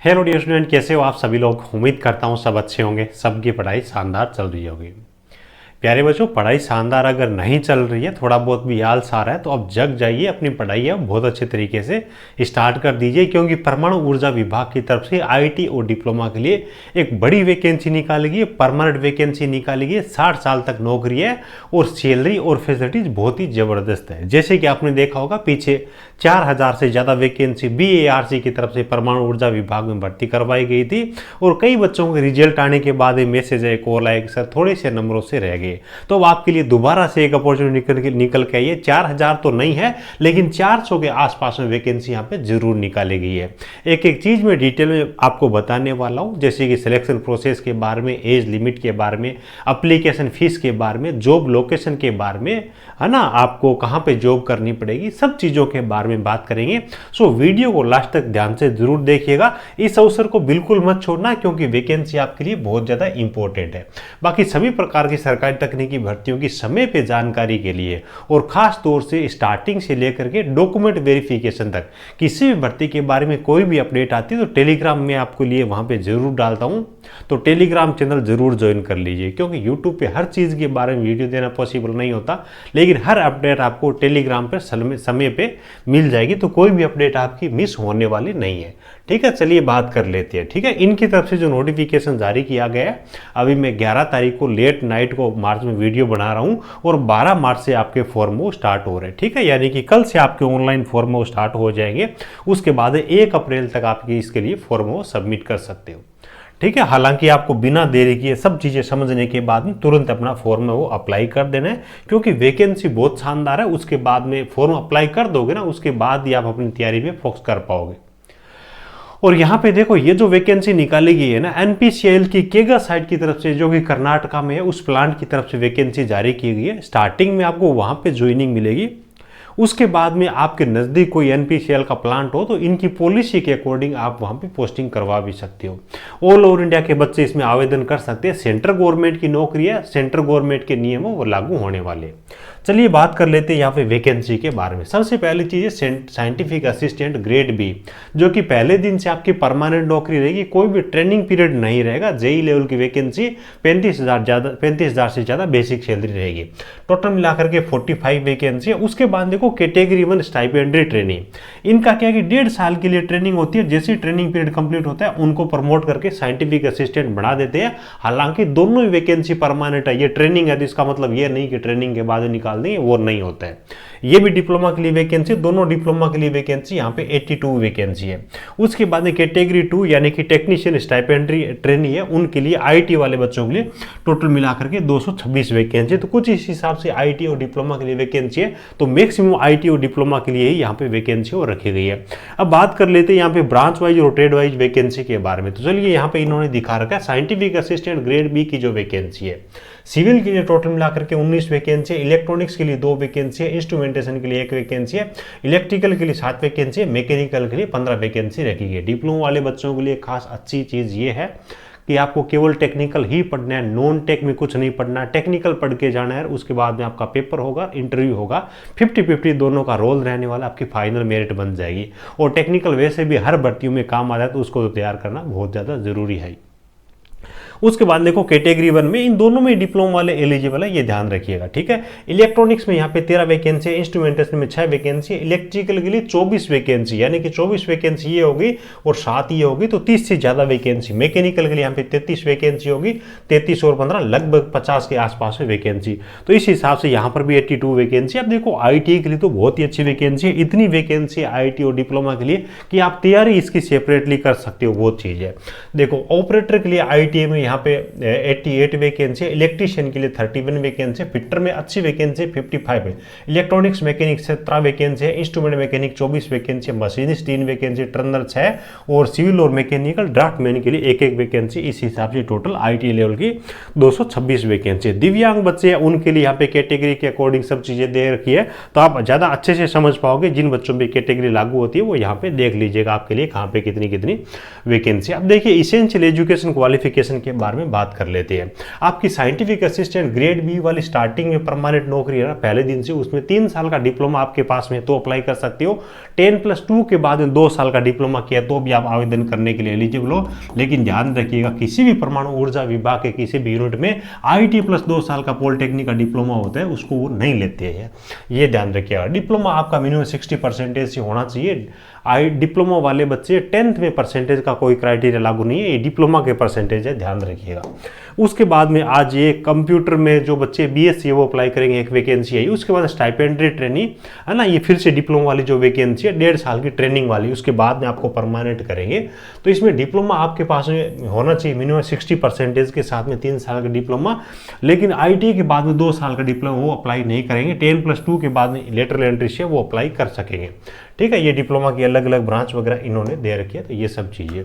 Hello dear student, कैसे हो आप सभी लोग। उम्मीद करता हूँ सब अच्छे होंगे, सबकी पढ़ाई शानदार चल रही होगी। प्यारे बच्चों, पढ़ाई शानदार अगर नहीं चल रही है, थोड़ा बहुत भी आलस आ रहा है, तो अब जग जाइए, अपनी पढ़ाई है बहुत अच्छे तरीके से स्टार्ट कर दीजिए, क्योंकि परमाणु ऊर्जा विभाग की तरफ से आईटी और डिप्लोमा के लिए एक बड़ी वैकेंसी निकाली गई है, परमानेंट वैकेंसी निकाली गई है। 60 साल तक नौकरी है और सैलरी और फैसिलिटीज बहुत ही ज़बरदस्त है। जैसे कि आपने देखा होगा, पीछे 4000 से ज़्यादा वैकेंसी BARC की तरफ से परमाणु ऊर्जा विभाग में भर्ती करवाई गई थी, और कई बच्चों के रिजल्ट आने के बाद मैसेज है, कॉल आए कि सर थोड़े से नंबरों से रह गए। तो अब आपके लिए दोबारा से एक अपॉर्चुनिटी निकल के आई है। 4000 तो नहीं है, लेकिन 400 के आसपास में वैकेंसी यहाँ पे जरूर निकाली गई है। एक एक चीज में डिटेल में आपको बताने वाला हूँ, जैसे कि सिलेक्शन प्रोसेस के बारे में, एज लिमिट के बारे में, एप्लीकेशन फीस के बारे में, जॉब लोकेशन के बारे में, है ना, आपको कहाँ पे जॉब करनी पड़ेगी, सब चीजों के बारे में बात करेंगे। सो वीडियो को लास्ट तक ध्यान से जरूर देखिएगा, इस अवसर को बिल्कुल मत छोड़ना, क्योंकि वैकेंसी आपके लिए बहुत ज्यादा इंपॉर्टेंट है। बाकी सभी प्रकार की सरकारी तकनीकी भर्तियों की समय पे जानकारी के लिए, और खास तौर से स्टार्टिंग से लेकर के डॉक्यूमेंट वेरिफिकेशन तक, किसी भी भर्ती के बारे में कोई भी अपडेट आती है तो टेलीग्राम में आपके लिए वहां पे जरूर डालता हूं। तो टेलीग्राम चैनल जरूर ज्वाइन कर लीजिए, क्योंकि यूट्यूब पे हर चीज के बारे में वीडियो देना पॉसिबल नहीं होता, लेकिन हर अपडेट आपको टेलीग्राम पर समय पे मिल जाएगी, तो कोई भी अपडेट आपकी मिस होने वाली नहीं है। ठीक है, चलिए बात कर लेते हैं। ठीक है, इनकी तरफ से जो नोटिफिकेशन जारी किया गया है, अभी मैं 11 तारीख को लेट नाइट को मार्च में वीडियो बना रहा हूं, और 12 मार्च से आपके फॉर्म वो स्टार्ट हो रहे हैं। ठीक है, यानी कि कल से आपके ऑनलाइन फॉर्म वो स्टार्ट हो जाएंगे। उसके बाद 1 अप्रैल तक आपके इसके लिए फॉर्म वो सबमिट कर सकते हो। ठीक है, हालांकि आपको बिना देरी किए सब चीजें समझने के बाद में तुरंत अपना फॉर्म वो अप्लाई कर देना है, क्योंकि वैकेंसी बहुत शानदार है। उसके बाद में फॉर्म अप्लाई कर दोगे ना, उसके बाद ही आप अपनी तैयारी पे फोकस कर पाओगे। और यहाँ पे देखो, ये जो वैकेंसी निकाली गई है ना, NPCIL की केगा साइट की तरफ से, जो कि कर्नाटका में है, उस प्लांट की तरफ से वैकेंसी जारी की गई है। स्टार्टिंग में आपको वहां पे ज्वाइनिंग मिलेगी, उसके बाद में आपके नज़दीक कोई NPCIL का प्लांट हो तो इनकी पॉलिसी के अकॉर्डिंग आप वहां पे पोस्टिंग करवा भी सकते हो। ऑल ओवर इंडिया के बच्चे इसमें आवेदन कर सकते हैं। सेंट्रल गवर्नमेंट की नौकरी है, सेंट्रल गवर्नमेंट के नियम वो लागू होने वाले। चलिए बात कर लेते हैं यहाँ पे वैकेंसी के बारे में। सबसे पहली चीज है साइंटिफिक असिस्टेंट ग्रेड B, जो कि पहले दिन से आपकी परमानेंट नौकरी रहेगी, कोई भी ट्रेनिंग पीरियड नहीं रहेगा। JEE लेवल की वैकेंसी 35,000 से ज्यादा बेसिक सैलरी रहेगी। टोटल मिलाकर के 45 वैकेंसी है। उसके बाद देखो कैटेगरी 1 स्टाइपेंडरी ट्रेनिंग, इनका क्या है कि 1.5 साल के लिए ट्रेनिंग होती है। जैसे ट्रेनिंग पीरियड कंप्लीट होता है, उनको प्रमोट करके साइंटिफिक असिस्टेंट बना देते हैं। हालांकि दोनों ही वैकेंसी परमानेंट है। ये ट्रेनिंग है तो इसका मतलब ये नहीं कि ट्रेनिंग के बाद निकाल देंगे, वो नहीं होता है। ये भी डिप्लोमा के लिए वैकेंसी, दोनों डिप्लोमा के लिए वैकेंसी यहाँ पे 82 वैकेंसी है। उसके बाद कैटेगरी 2 यानी कि टेक्नीशियन स्टाइपेंडरी ट्रेनी है, उनके लिए IT वाले बच्चों के लिए टोटल मिलाकर के 226 वैकेंसी। तो कुछ इस हिसाब से IT और डिप्लोमा के लिए वैकेंसी है, तो मैक्सिमम IT और डिप्लोमा के लिए ही यहाँ पे वैकेंसी और रखी गई है। अब बात कर लेते हैं यहाँ पे ब्रांच वाइज और ट्रेड वाइज वैकेंसी के बारे में। तो चलिए, यहाँ पे इन्होंने दिखा रखा है साइंटिफिक असिस्टेंट ग्रेड B की जो वैकेंसी है। सिविल के लिए टोटल मिलाकर के 19 वैकेंसी है, इलेक्ट्रॉनिक्स के लिए 2 वैकेंसी है, इंस्ट्रूमेंटेशन के लिए 1 वैकेंसी है, इलेक्ट्रिकल के लिए 7 वैकेंसी है, मैकेनिकल के लिए 15 वैकेंसी रखी गई। डिप्लोमा वाले बच्चों के लिए खास अच्छी चीज ये है कि आपको केवल टेक्निकल ही पढ़ना है, नॉन टेक में कुछ नहीं पढ़ना है। टेक्निकल पढ़ के जाना है, उसके बाद में आपका पेपर होगा, इंटरव्यू होगा, 50-50 दोनों का रोल रहने वाला, आपकी फाइनल मेरिट बन जाएगी। और टेक्निकल वैसे भी हर भर्तियों में काम आ जाए, तो उसको तो तैयार करना बहुत ज़्यादा जरूरी है। उसके बाद देखो कैटेगरी 1 में इन दोनों में डिप्लोमा वाले एलिजिबल है, ये ध्यान रखिएगा। ठीक है, इलेक्ट्रॉनिक्स में यहाँ पे 13 वैकेंसी है, इंस्ट्रूमेंटेशन में 6 वैकेंसी है, इलेक्ट्रिकल के लिए 24 वैकेंसी, यानी कि 24 वैकेंसी ये होगी और 7 ये होगी, तो 30 से ज्यादा वैकेंसी। मैकेनिकल के लिए यहाँ पे 33 वैकेंसी होगी, 33 और 15 लगभग 50 के आसपास में वैकेंसी। तो इस हिसाब से यहाँ पर भी 82 वैकेंसी। अब देखो ITA के लिए तो बहुत ही अच्छी वैकेंसी है, इतनी वैकेंसी है IT और डिप्लोमा के लिए कि आप तैयारी इसकी सेपरेटली कर सकते हो, वो चीज है। देखो ऑपरेटर के लिए ITA में यहाँ पे 88 वैकेंसी है, इलेक्ट्रीशियन के लिए 31 वैकेंसी है, फिटर में अच्छी वैकेंसी 55 है, इलेक्ट्रॉनिक्स मैकेनिक 17 वैकेंसी है, इंस्ट्रूमेंट मैकेनिक 24 वैकेंसी है, मशीनिस्ट 3 वैकेंसी, टर्नर 6, और सिविल और मैकेनिकल ड्राफ्टमैन के लिए 1-1 वैकेंसी। इस हिसाब से टोटल IT लेवल की 226 वैकेंसी। दिव्यांग बच्चे हैं, उनके लिए यहाँ पे कैटेगरी के अकॉर्डिंग सब चीजें दे रखी है, तो आप ज्यादा अच्छे से समझ पाओगे। जिन बच्चों पर कैटेगरी लागू होती है वो यहाँ पे देख लीजिएगा आपके लिए कहाँ पे कितनी कितनी वैकेंसी। अब देखिए इसेंशियल एजुकेशन क्वालिफिकेशन के बारे में बात कर लेते हैं। आपकी साइंटिफिक असिस्टेंट ग्रेड बी वाली स्टार्टिंग में परमानेंट नौकरी है ना, पहले दिन से, उसमें 3 साल का डिप्लोमा आपके पास में तो अप्लाई कर सकते हो। 10+2 के बाद में 2 साल का डिप्लोमा किया तो भी आप आवेदन करने के लिए एलिजिबल हो। लेकिन ध्यान रखिएगा, किसी भी परमाणु ऊर्जा विभाग के किसी भी यूनिट में IIT प्लस 2 साल का पॉलिटेक्निक का डिप्लोमा होता है, उसको वो नहीं लेते हैं, ये ध्यान रखिएगा। डिप्लोमा आपका मिनिमम 60% से होना चाहिए। डिप्लोमा वाले बच्चे 10th में परसेंटेज का कोई क्राइटेरिया लागू नहीं है, ये डिप्लोमा के परसेंटेज है, ध्यान रखिएगा। उसके बाद में आज ये कंप्यूटर में जो बच्चे BSc वो अप्लाई करेंगे, एक वैकेंसी है। उसके बाद स्टाइपेंडरी ट्रेनिंग है ना, ये फिर से डिप्लोमा वाली जो वैकेंसी है 1.5 साल की ट्रेनिंग वाली, उसके बाद में आपको परमानेंट करेंगे। तो इसमें डिप्लोमा आपके पास में होना चाहिए मिनिमम 60% के साथ में 3 साल का डिप्लोमा। लेकिन IIT के बाद में 2 साल का डिप्लोमा वो अप्लाई नहीं करेंगे। 10+2 के बाद में लेटरल एंट्री से वो अप्लाई कर सकेंगे, ठीक है। ये डिप्लोमा की अलग अलग ब्रांच वगैरह इन्होंने दे रखी है, तो ये सब चीज़ें।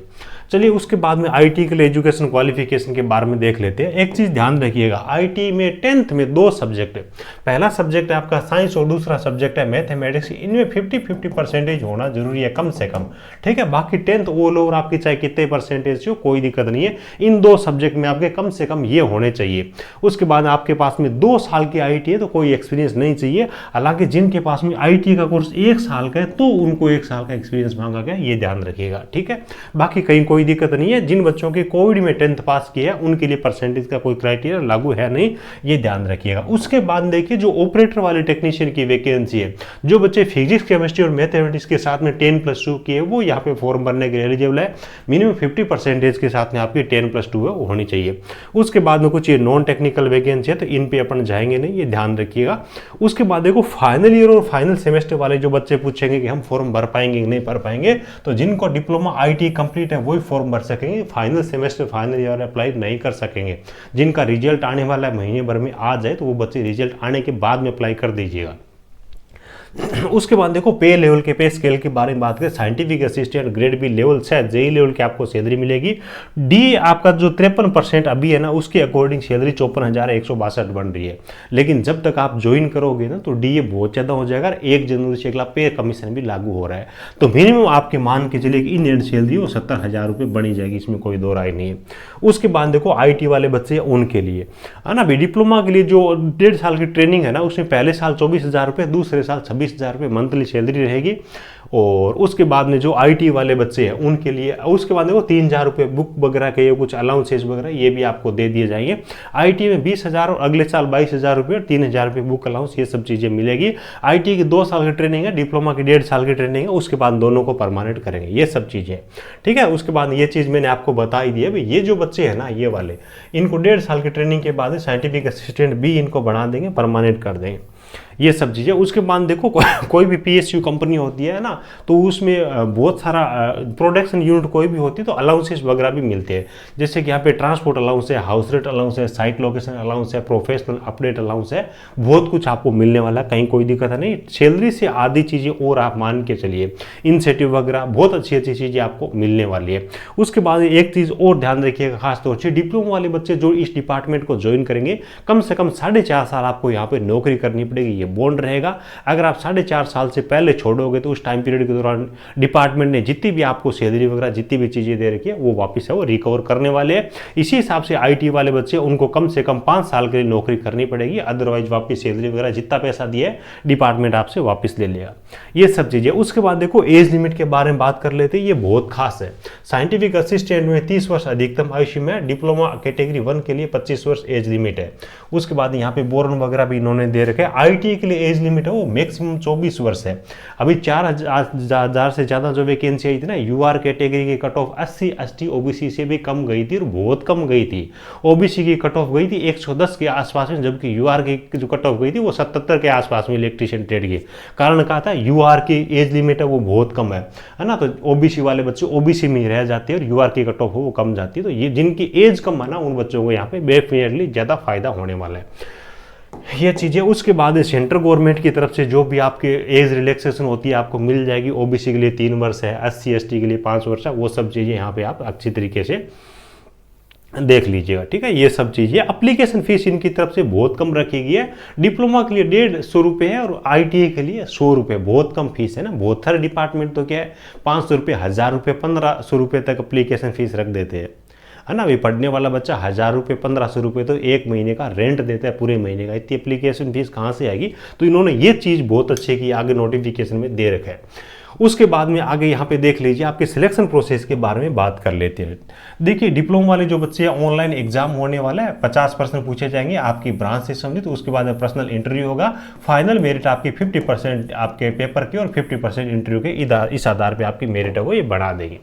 चलिए उसके बाद में IIT के लिए एजुकेशन क्वालिफिकेशन के बारे में देख लेते हैं। एक चीज़ ध्यान रखिएगा, IIT में 10th में 2 सब्जेक्ट है। पहला सब्जेक्ट है आपका साइंस और दूसरा सब्जेक्ट है मैथमेटिक्स। इनमें 50-50% होना जरूरी है कम से कम, ठीक है। बाकी 10th ऑल ओवर आपकी चाहे कितने परसेंटेज हो कोई दिक्कत नहीं है, इन 2 सब्जेक्ट में आपके कम से कम ये होने चाहिए। उसके बाद आपके पास में 2 साल की IIT है तो कोई एक्सपीरियंस नहीं चाहिए। हालांकि जिनके पास में IIT का कोर्स 1 साल का है तो उनको 1 साल का एक्सपीरियंस मांगा गया, ये ध्यान रखिएगा, ठीक है। बाकी कहीं कोई दिक्कत नहीं है। जिन बच्चों की कोविड में 10th पास किया है उनके लिए परसेंटेज का कोई क्राइटेरिया लागू है नहीं, ये ध्यान रखिएगा। उसके बाद देखिए जो ऑपरेटर वाले टेक्नीशियन की वैकेंसी है, जो बच्चे फिजिक्स केमिस्ट्री और मैथमेटिक्स के साथ में 10+2 किए वो यहाँ पे फॉर्म भरने के लिए एलिजिबल है। मिनिमम 50% के साथ में आपकी 10+2 है वो होनी चाहिए। उसके बाद में कुछ ये नॉन टेक्निकल वैकेंसी है तो इन पे अपन जाएंगे नहीं, ये ध्यान रखिएगा। उसके बाद देखो फाइनल ईयर और फाइनल सेमेस्टर वाले जो बच्चे पूछेंगे कि हम फॉर्म भर पाएंगे कि नहीं भर पाएंगे, तो जिनको डिप्लोमा IIT कंप्लीट है वही फॉर्म भर सकेंगे। Final semester final year apply नहीं कर सकेंगे। जिनका रिजल्ट आने वाला है महीने भर में आ जाए तो वो बच्चे रिजल्ट आने के बाद में अप्लाई कर दीजिएगा। उसके बाद देखो पे लेवल के पे स्केल के बारे में बात करें, scientific assistant grade B level 6 JE level की आपको सैलरी मिलेगी। डी आपका जो 53% अभी है ना, उसके अकॉर्डिंग सैलरी 54,162 बन रही है। लेकिन जब तक आप ज्वाइन करोगे ना तो डी बहुत ज़्यादा हो जाएगा। 1 जनवरी से अगला पे कमीशन भी लागू हो रहा है, तो मिनिमम आपके मान के चलिए इन एंड सैलरी वो 70,000 रुपये बनी जाएगी, इसमें कोई दो राय नहीं है। उसके बाद देखो IIT वाले बच्चे उनके लिए है ना, डिप्लोमा के लिए जो 1.5 साल की ट्रेनिंग है ना, उसमें पहले साल 24,000 रुपये, दूसरे साल 26,000 रुपये मंथली सैलरी रहेगी। और उसके बाद में जो IIT वाले बच्चे हैं उनके लिए, उसके बाद देखो 3,000 रुपये बुक वगैरह के ये कुछ अलाउंसेस वगैरह ये भी आपको दे दिए जाएंगे। IIT में 20,000 और अगले साल 22,000 रुपये और 3,000 रुपये बुक अलाउंस, ये सब चीज़ें मिलेगी। IIT की 2 साल की ट्रेनिंग है, डिप्लोमा की 1.5 साल की ट्रेनिंग है, उसके बाद दोनों को परमानेंट करेंगे, ये सब चीज़ें, ठीक है। उसके बाद ये चीज़ मैंने आपको बता ही दी है, ये जो बच्चे हैं ना ये वाले, इनको 1.5 साल की ट्रेनिंग के बाद साइंटिफिक असिस्टेंट भी इनको बढ़ा देंगे, परमानेंट कर देंगे, ये सब चीज़ें। उसके बाद देखो कोई भी PSU कंपनी होती है ना, तो उसमें बहुत सारा प्रोडक्शन यूनिट कोई भी होती है तो अलाउंसेस वगैरह भी मिलते हैं। जैसे कि यहाँ पे ट्रांसपोर्ट अलाउंस है, हाउस रेट अलाउंस है, साइट लोकेशन अलाउंस है, प्रोफेशनल अपडेट अलाउंस है, बहुत कुछ आपको मिलने वाला है, कहीं कोई दिक्कत नहीं। सैलरी से आधी चीज़ें और आप मान के चलिए, इंसेंटिव वगैरह बहुत अच्छी अच्छी चीज़ें आपको मिलने वाली है। उसके बाद एक चीज़ और ध्यान रखिएगा खासतौर से, डिप्लोमा वाले बच्चे जो इस डिपार्टमेंट को ज्वाइन करेंगे, कम से कम 4.5 साल आपको यहाँ पे नौकरी करनी पड़ेगी, ये बॉन्ड रहेगा। अगर आप 4.5 साल से पहले छोड़ोगे तो उस टाइम पीरियड के दौरान डिपार्टमेंट ने जितनी भी आपको सैलरी वगैरह जितनी भी चीजें दे रखी है वो वापस है वो रिकवर करने वाले हैं। इसी हिसाब से IIT वाले बच्चे उनको कम से कम 5 साल के लिए नौकरी करनी पड़ेगी, अदरवाइज वापस सैलरी वगैरह जितना पैसा दिया है डिपार्टमेंट आपसे वापस ले लेगा, ये सब चीजें। उसके बाद देखो एज लिमिट के बारे में बात कर लेते हैं, ये बहुत खास है। साइंटिफिक असिस्टेंट में 30 वर्ष अधिकतम आयुष्य में, डिप्लोमा कैटेगरी 1 के लिए 25 वर्ष एज लिमिट है। उसके बाद यहाँ पे बोर्न वगैरह भी इन्होंने दे रखे हैं। IIT के लिए एज लिमिट है वो मैक्सिमम 24 वर्ष है। अभी 4,000 से ज़्यादा जो वैकेंसी आई थी ना, UR कैटेगरी की कट ऑफ 80 ST OBC से भी कम गई थी और बहुत कम गई थी। OBC की कट ऑफ गई थी 110 के आसपास में, जबकि UR की जो कट ऑफ गई थी वो 77 के आसपास में इलेक्ट्रीशियन ट्रेड की। कारण कहा था UR की एज लिमिट है वो बहुत कम है ना, तो OBC वाले बच्चे OBC में ही रह जाते हैं और UR की कट ऑफ वो कम जाती है। तो ये जिनकी एज कम है ना उन बच्चों को यहाँ पे डेफिनेटली ज़्यादा फायदा होने वाला है, ये चीज़ें। उसके बाद सेंट्रल गवर्नमेंट की तरफ से जो भी आपके एज रिलैक्सेशन होती है आपको मिल जाएगी। OBC के लिए 3 वर्ष है, SC ST के लिए 5 वर्ष है, वो सब चीज़ें यहाँ पे आप अच्छी तरीके से देख लीजिएगा, ठीक है। ये सब चीज़ें, एप्लीकेशन फीस इनकी तरफ से बहुत कम रखी गई है। डिप्लोमा के लिए 150 रुपये है और IIT के लिए 100 रुपये, बहुत कम फीस है ना। बहुत सारे डिपार्टमेंट तो क्या है 500 रुपये, 1,000 रुपये, 1,500 रुपये तक एप्लीकेशन फीस रख देते हैं। है ना। अभी पढ़ने वाला बच्चा 1000 रुपये 1500 रुपये तो एक महीने का रेंट देता है पूरे महीने का, इतनी एप्लीकेशन फीस कहाँ से आएगी। तो इन्होंने ये चीज़ बहुत अच्छी की, आगे नोटिफिकेशन में दे रखा है। उसके बाद में आगे यहाँ पे देख लीजिए, आपके सिलेक्शन प्रोसेस के बारे में बात कर लेते हैं। देखिए डिप्लोमा वाले जो बच्चे हैं, ऑनलाइन एग्जाम होने वाला है, 50 प्रश्न पूछे जाएंगे आपकी ब्रांच से संबंधित। उसके बाद में पर्सनल इंटरव्यू होगा, फाइनल मेरिट आपकी 50% आपके पेपर की और 50% इंटरव्यू के इस आधार पर आपकी मेरिट है वो ये बढ़ा देगी।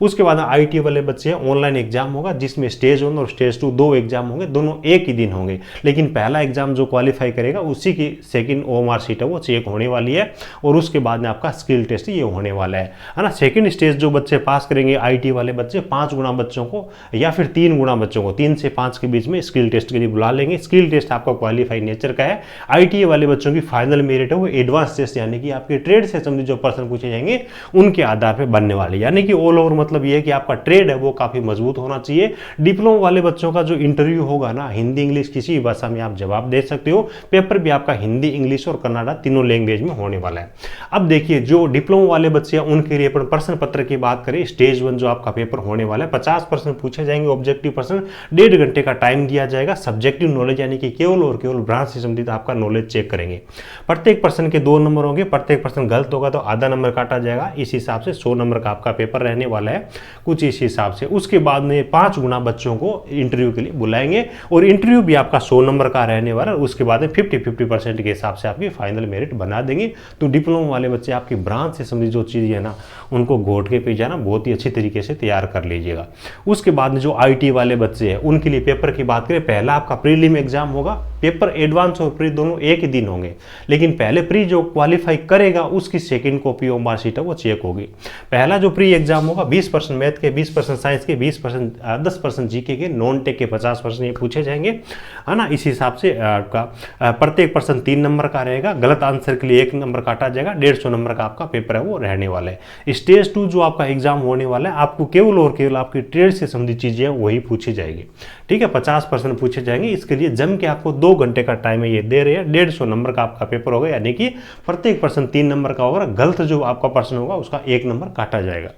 उसके बाद आईटी वाले बच्चे हैं, ऑनलाइन एग्जाम होगा जिसमें स्टेज 1 और स्टेज 2 दो एग्जाम होंगे, दोनों एक ही दिन होंगे। लेकिन पहला एग्जाम जो क्वालिफाई करेगा उसी की सेकंड ओएमआर शीट है वो चेक होने वाली है, और उसके बाद में आपका स्किल टेस्ट ये होने वाला है ना। सेकंड स्टेज जो बच्चे पास करेंगे आईटी वाले बच्चे, 5 गुना बच्चों को या फिर 3 गुना बच्चों को, 3 से 5 के बीच में स्किल टेस्ट के लिए बुला लेंगे। स्किल टेस्ट आपका क्वालिफाई नेचर का है। आईटी वाले बच्चों की फाइनल मेरिट है वो एडवांस टेस्ट, यानी कि आपके ट्रेड से संबंधित जो प्रश्न पूछे जाएंगे उनके आधार पर बनने वाले, यानी कि ऑल ओवर मतलब ये है कि आपका ट्रेड है वो काफी मजबूत होना चाहिए। डिप्लोमा वाले बच्चों का जो इंटरव्यू होगा ना, हिंदी इंग्लिश किसी भी भाषा में आप जवाब दे सकते हो। पेपर भी आपका हिंदी इंग्लिश और कन्नड़ा तीनों लैंग्वेज में होने वाला है। अब देखिए जो डिप्लोमा वाले बच्चे हैं उनके लिए अपन प्रश्न पत्र की बात करें, स्टेज 1 जो आपका पेपर होने वाला है, 50 प्रश्न पूछे जाएंगे, ऑब्जेक्टिव प्रश्न, 1.5 घंटे का टाइम दिया जाएगा। सब्जेक्टिव नॉलेज यानी कि केवल और केवल ब्रांच से संबंधित आपका नॉलेज चेक करेंगे। प्रत्येक प्रश्न के 2 नंबर होंगे, प्रत्येक प्रश्न गलत होगा तो आधा नंबर काटा जाएगा। इस हिसाब से 100 नंबर का आपका पेपर रहने वाला है कुछ इस हिसाब से। उसके बाद में 5 गुना बच्चों को इंटरव्यू के लिए बुलाएंगे, और इंटरव्यू भी आपका 100 नंबर का रहने वाला है। उसके बाद में 50-50% के हिसाब से आपकी फाइनल मेरिट बना देंगे। तो डिप्लोमा वाले बच्चे आपकी ब्रांच से संबंधित जो चीज़ है ना उनको घोट के पी जाना, बहुत ही अच्छी तरीके से तैयार कर लीजिएगा। उसके बाद में जो आईटी वाले बच्चे हैं उनके लिए पेपर की बात करें, पहला आपका प्रीलिम एग्जाम होगा। पेपर एडवांस और प्री दोनों एक ही दिन होंगे, लेकिन पहले प्री जो क्वालिफाई करेगा उसकी सेकंड कॉपी और मार्कशीट है वो चेक होगी। पहला जो प्री एग्जाम होगा 20% मैथ के, 20% साइंस के, 10% जीके के, नॉन टेक के 50% ये पूछे जाएंगे, है ना। इस हिसाब से आपका प्रत्येक प्रश्न 3 नंबर का रहेगा। गलत आंसर के लिए 1 नंबर काटा जाएगा। 150 नंबर का आपका पेपर है वो रहने वाला है। स्टेज 2 जो आपका एग्जाम होने वाला है, आपको केवल और केवल आपकी ट्रेड से संबंधित चीजें वही पूछी जाएगी, ठीक है। 50% पूछे जाएंगे। इसके लिए जम के आपको 2 घंटे का टाइम है ये दे रहे हैं। 150 नंबर का आपका पेपर होगा, यानी कि प्रत्येक प्रश्न 3 नंबर का होगा। गलत जो आपका प्रश्न होगा उसका 1 नंबर काटा जाएगा।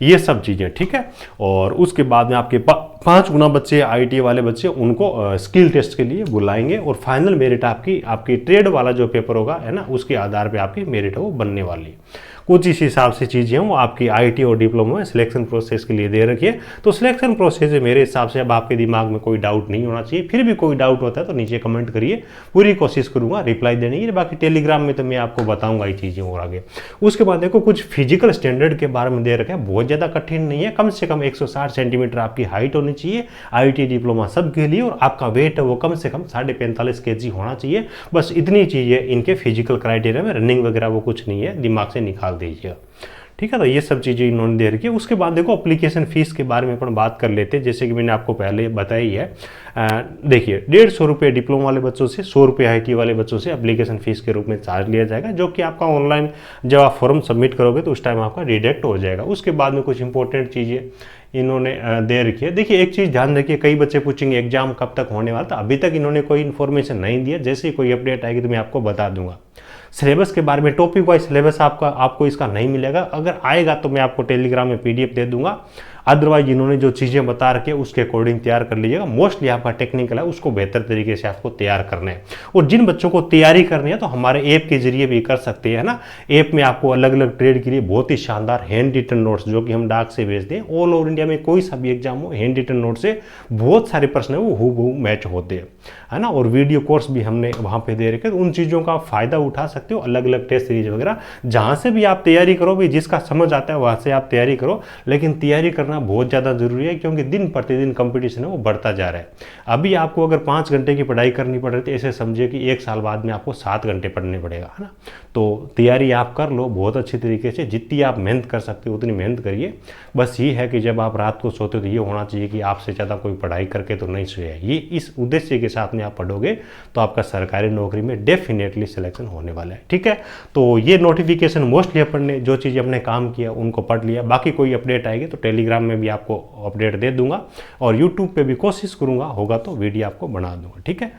ये सब चीज़ें, ठीक है। और उसके बाद में आपके 5 गुना बच्चे आईटी वाले बच्चे उनको स्किल टेस्ट के लिए बुलाएंगे, और फाइनल मेरिट आपकी ट्रेड वाला जो पेपर होगा है ना उसके आधार पे आपकी मेरिट है वो बनने वाली है। कुछ इस हिसाब से चीज़ें वो आपकी आईटी और डिप्लोमा में सिलेक्शन प्रोसेस के लिए दे रखी है। तो सिलेक्शन प्रोसेस मेरे हिसाब से अब आपके दिमाग में कोई डाउट नहीं होना चाहिए। फिर भी कोई डाउट होता है तो नीचे कमेंट करिए, पूरी कोशिश करूंगा रिप्लाई देने की। बाकी टेलीग्राम में तो मैं आपको बताऊंगा ये चीज़ें और आगे। उसके बाद देखो कुछ फिजिकल स्टैंडर्ड के बारे में दे रखे हैं, बहुत ज़्यादा कठिन नहीं है। कम से कम 160 सेंटीमीटर आपकी हाइट होनी चाहिए आईटी डिप्लोमा सबके लिए, और आपका वेट है वो कम से कम 45.5 kg होना चाहिए। बस इतनी चीज़ें इनके फिजिकल क्राइटेरिया में, रनिंग वगैरह वो कुछ नहीं है, दिमाग से निकाल दीजिए, ठीक है। तो ये सब चीज़ें इन्होंने दे रखी है। उसके बाद देखो एप्लीकेशन फीस के बारे में अपन बात कर लेते हैं, जैसे कि मैंने आपको पहले बताई है। देखिए 150 रुपये डिप्लोमा वाले बच्चों से, 100 रुपये आईटी वाले बच्चों से एप्लीकेशन फीस के रूप में चार्ज लिया जाएगा, जो कि आपका ऑनलाइन जब आप फॉर्म सबमिट करोगे तो उस टाइम आपका डिडक्ट हो जाएगा। उसके बाद में कुछ इंपॉर्टेंट चीज़ें इन्होंने दे रखी है। देखिए एक चीज़ ध्यान रखिए, कई बच्चे पूछेंगे एग्जाम कब तक होने वाला था, अभी तक इन्होंने कोई इन्फॉर्मेशन नहीं दिया। जैसे ही कोई अपडेट आएगी तो मैं आपको बता दूंगा। सिलेबस के बारे में टॉपिक वाइज सिलेबस आपको इसका नहीं मिलेगा, अगर आएगा तो मैं आपको टेलीग्राम में पीडीएफ दे दूंगा। अदरवाइज इन्होंने जो चीज़ें बता रखे उसके अकॉर्डिंग तैयार कर लीजिएगा। मोस्टली आपका टेक्निकल है उसको बेहतर तरीके से आपको तैयार करना है। और जिन बच्चों को तैयारी करनी है तो हमारे ऐप के जरिए भी कर सकते हैं ना। ऐप में आपको अलग अलग ट्रेड के लिए बहुत ही शानदार हैंड रिटन नोट्स जो कि हम डाक से भेजते हैं, ऑल ओवर इंडिया में कोई सा भी एग्जाम हो, हैंड रिटन नोट से बहुत सारे प्रश्न है वो हूबहू मैच होते हैं, है ना। और वीडियो कोर्स भी हमने वहाँ पे दे रखे, तो उन चीज़ों का आप फायदा उठा सकते हो। अलग अलग टेस्ट सीरीज वगैरह जहाँ से भी आप तैयारी करो, भी जिसका समझ आता है वहाँ से आप तैयारी करो, लेकिन तैयारी करना बहुत ज़्यादा जरूरी है, क्योंकि दिन प्रतिदिन कंपटीशन है वो बढ़ता जा रहा है। अभी आपको अगर 5 घंटे की पढ़ाई करनी पड़ रही है तो ऐसे समझिए कि 1 साल बाद में आपको 7 घंटे पढ़ने पड़ेगा, है ना। तो तैयारी आप कर लो बहुत अच्छी तरीके से, जितनी आप मेहनत कर सकते हो उतनी मेहनत करिए। बस ये है कि जब आप रात को सोते हो तो ये होना चाहिए कि आपसे ज़्यादा कोई पढ़ाई करके तो नहीं सोया। ये इस उद्देश्य के साथ में आप पढ़ोगे तो आपका सरकारी नौकरी में डेफिनेटली सिलेक्शन होने वाला है, ठीक है। तो ये नोटिफिकेशन मोस्टली अपन ने जो चीज़ अपने काम किया उनको पढ़ लिया। बाकी कोई अपडेट आएगी तो टेलीग्राम में भी आपको अपडेट दे दूंगा, और यूट्यूब पे भी कोशिश करूंगा होगा तो वीडियो आपको बना दूंगा, ठीक है।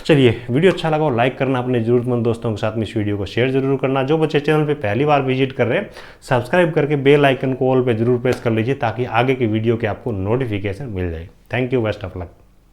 चलिए, वीडियो अच्छा लगा और लाइक करना, अपने ज़रूरतमंद दोस्तों के साथ में इस वीडियो को शेयर जरूर करना। जो बच्चे चैनल पे पहली बार विजिट कर रहे हैं, सब्सक्राइब करके बेल आइकन को ऑल पे जरूर प्रेस कर लीजिए ताकि आगे की वीडियो के आपको नोटिफिकेशन मिल जाए। Thank you, best of luck.